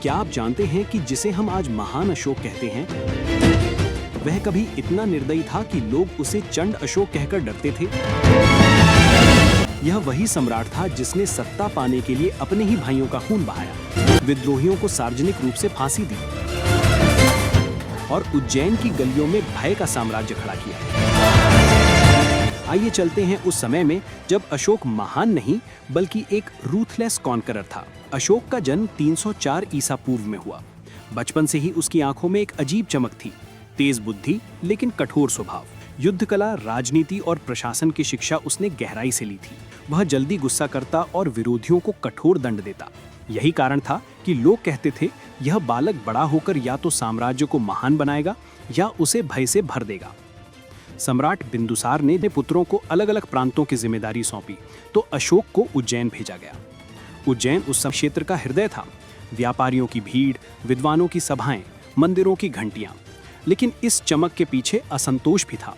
क्या आप जानते हैं कि जिसे हम आज महान अशोक कहते हैं, वह कभी इतना निर्दयी था कि लोग उसे चंड अशोक कहकर डरते थे। यह वही सम्राट था जिसने सत्ता पाने के लिए अपने ही भाइयों का खून बहाया, विद्रोहियों को सार्वजनिक रूप से फांसी दी और उज्जैन की गलियों में भय का साम्राज्य खड़ा किया। आइए चलते हैं उस समय में जब अशोक महान नहीं बल्कि एक रूथलेस कॉन्करर था। अशोक का जन्म 304 ईसा पूर्व में हुआ। बचपन से ही उसकी आंखों में एक अजीब चमक थी, तेज बुद्धि लेकिन कठोर स्वभाव। युद्ध कला, राजनीति और प्रशासन की शिक्षा उसने गहराई से ली थी। वह जल्दी गुस्सा करता और विरोधियों को कठोर दंड देता। यही कारण था कि लोग कहते थे, यह बालक बड़ा होकर या तो साम्राज्य को महान बनाएगा या उसे भय से भर देगा। सम्राट बिंदुसार ने अपने पुत्रों को अलग अलग प्रांतों की जिम्मेदारी सौंपी तो अशोक को उज्जैन भेजा गया। उज्जैन उस क्षेत्र का हृदय था। व्यापारियों की भीड़, विद्वानों की सभाएं, मंदिरों की घंटियां। लेकिन इस चमक के पीछे असंतोष भी था।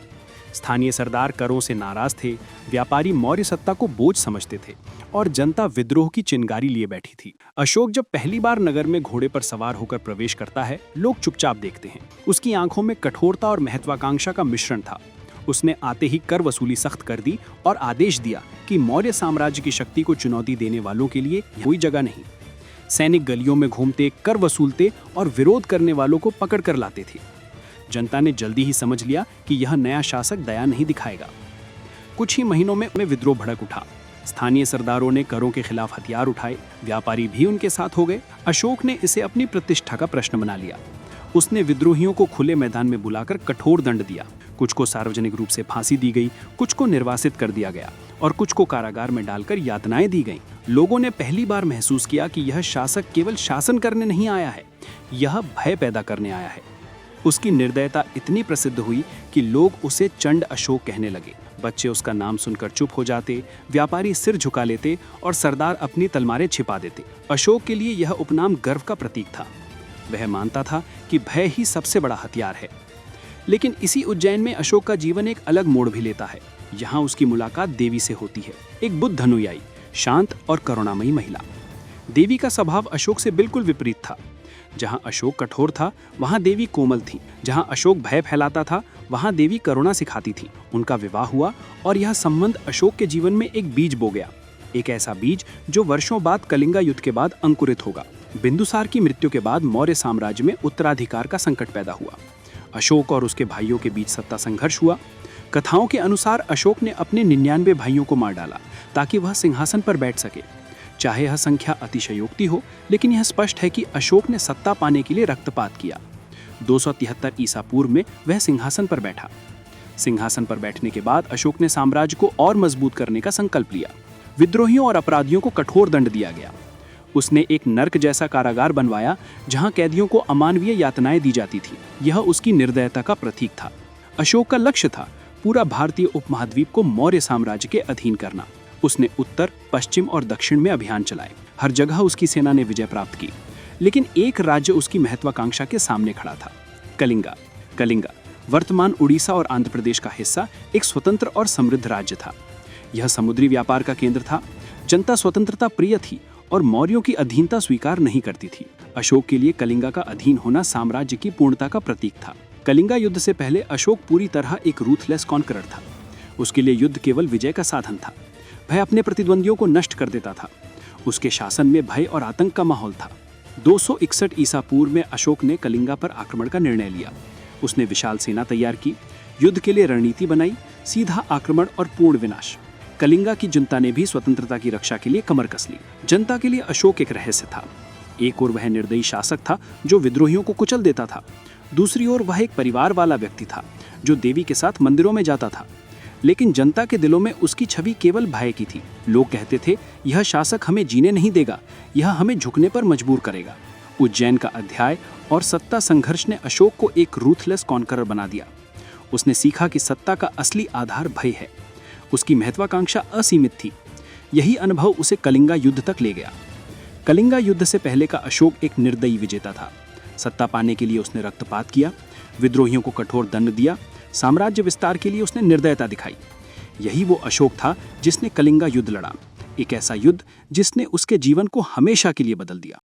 स्थानीय सरदार करों से नाराज थे, व्यापारी मौर्य सत्ता को बोझ समझते थे और जनता विद्रोह की चिंगारी लिए बैठी थी। अशोक जब पहली बार नगर में घोड़े पर सवार होकर प्रवेश करता है, लोग चुपचाप देखते हैं। उसकी आंखों में कठोरता और महत्वाकांक्षा का मिश्रण था। उसने आते ही कर वसूली सख्त कर दी और आदेश दिया कि मौर्य साम्राज्य की शक्ति को चुनौती देने वालों के लिए कोई जगह नहीं। सैनिक गलियों में घूमते, कर वसूलते और विरोध करने वालों को पकड़ कर लाते थे। जनता ने जल्दी ही समझ लिया कि यह नया शासक दया नहीं दिखाएगा। कुछ ही महीनों में विद्रोह भड़क उठा। स्थानीय सरदारों ने करों के खिलाफ हथियार उठाए, व्यापारी भी उनके साथ हो गए। अशोक ने इसे अपनी प्रतिष्ठा का प्रश्न बना लिया। उसने विद्रोहियों को खुले मैदान में बुलाकर कठोर दंड दिया। कुछ को सार्वजनिक रूप से फांसी दी गई, कुछ को निर्वासित कर दिया गया और कुछ को कारागार में डालकर यातनाएं दी गईं। लोगों ने पहली बार महसूस किया कि यह शासक केवल शासन करने नहीं आया है, यह भय पैदा करने आया है। उसकी निर्दयता इतनी प्रसिद्ध हुई कि लोग उसे चंड अशोक कहने लगे। बच्चे उसका नाम सुनकर चुप हो जाते, व्यापारी सिर झुका लेते और सरदार अपनी तलवारें छिपा देते। अशोक के लिए यह उपनाम गर्व का प्रतीक था। वह मानता था कि भय ही सबसे बड़ा हथियार है। लेकिन इसी उज्जैन में अशोक का जीवन एक अलग मोड़ भी लेता है। यहाँ उसकी मुलाकात देवी से होती है, एक बुद्ध अनुयायी, शांत और करुणामयी महिला। देवी का स्वभाव अशोक से बिल्कुल विपरीत था। जहाँ अशोक कठोर था, वहाँ देवी कोमल थी। जहाँ अशोक भय फैलाता था, वहाँ देवी करुणा सिखाती थी। उनका विवाह हुआ और यह संबंध अशोक के जीवन में एक बीज बो गया, एक ऐसा बीज जो वर्षों बाद कलिंगा युद्ध के बाद अंकुरित होगा। बिंदुसार की मृत्यु के बाद मौर्य साम्राज्य में उत्तराधिकार का संकट पैदा हुआ। अशोक और उसके भाइयों के बीच सत्ता संघर्ष हुआ। कथाओं के अनुसार अशोक ने अपने 99 भाइयों को मार डाला ताकि वह सिंहासन पर बैठ सके। चाहे यह संख्या अतिशयोक्ति हो, लेकिन यह स्पष्ट है कि अशोक ने सत्ता पाने के लिए रक्तपात किया। 273 ईसा पूर्व में वह सिंहासन पर बैठा। सिंहासन पर बैठने के बाद अशोक ने साम्राज्य को और मजबूत करने का संकल्प लिया। विद्रोहियों और अपराधियों को कठोर दंड दिया गया। उसने एक नर्क जैसा कारागार बनवाया जहां कैदियों को अमानवीय यातनाएं दी जाती थी। यह उसकी निर्दयता का प्रतीक था। अशोक का लक्ष्य था पूरा भारतीय उपमहाद्वीप को मौर्य साम्राज्य के अधीन करना। उसने उत्तर, पश्चिम और दक्षिण में अभियान चलाए। हर जगह उसकी सेना ने विजय प्राप्त की। लेकिन एक राज्य उसकी महत्वाकांक्षा के सामने खड़ा था, कलिंगा। कलिंगा वर्तमान उड़ीसा और आंध्र प्रदेश का हिस्सा एक स्वतंत्र और समृद्ध राज्य था। यह समुद्री व्यापार का केंद्र था। जनता स्वतंत्रता प्रिय थी और मौर्यों की अधीनता स्वीकार नहीं करती थी। अशोक के लिए कलिंगा का अधीन होना साम्राज्य की पूर्णता का प्रतीक था। कलिंगा युद्ध से पहले अशोक पूरी तरह एक रूथलेस कॉन्करर था। उसके लिए युद्ध केवल विजय का साधन था। वह अपने प्रतिद्वंदियों को नष्ट कर देता था। उसके शासन में भय और आतंक का माहौल था। 261 ईसा पूर्व में अशोक ने कलिंगा पर आक्रमण का निर्णय लिया। उसने विशाल सेना तैयार की, युद्ध के लिए रणनीति बनाई, सीधा आक्रमण और पूर्ण विनाश। कलिंगा की जनता ने भी स्वतंत्रता की रक्षा के लिए कमर कस ली। जनता के लिए अशोक एक रहस्य था। एक ओर वह निर्दयी शासक था जो विद्रोहियों को कुचल देता था। दूसरी ओर वह एक परिवार वाला व्यक्ति था जो देवी के साथ मंदिरों में जाता था। लेकिन जनता के दिलों में उसकी छवि केवल भय की थी। लोग कहते थे, यह शासक हमें जीने नहीं देगा, यह हमें झुकने पर मजबूर करेगा। उज्जैन का अध्याय और सत्ता संघर्ष ने अशोक को एक रूथलेस कॉन्करर बना दिया। उसने सीखा कि सत्ता का असली आधार भय है। उसकी महत्वाकांक्षा असीमित थी। यही अनुभव उसे कलिंगा युद्ध तक ले गया। कलिंगा युद्ध से पहले का अशोक एक निर्दयी विजेता था। सत्ता पाने के लिए उसने रक्तपात किया, विद्रोहियों को कठोर दंड दिया, साम्राज्य विस्तार के लिए उसने निर्दयता दिखाई। यही वो अशोक था जिसने कलिंगा युद्ध लड़ा, एक ऐसा युद्ध जिसने उसके जीवन को हमेशा के लिए बदल दिया।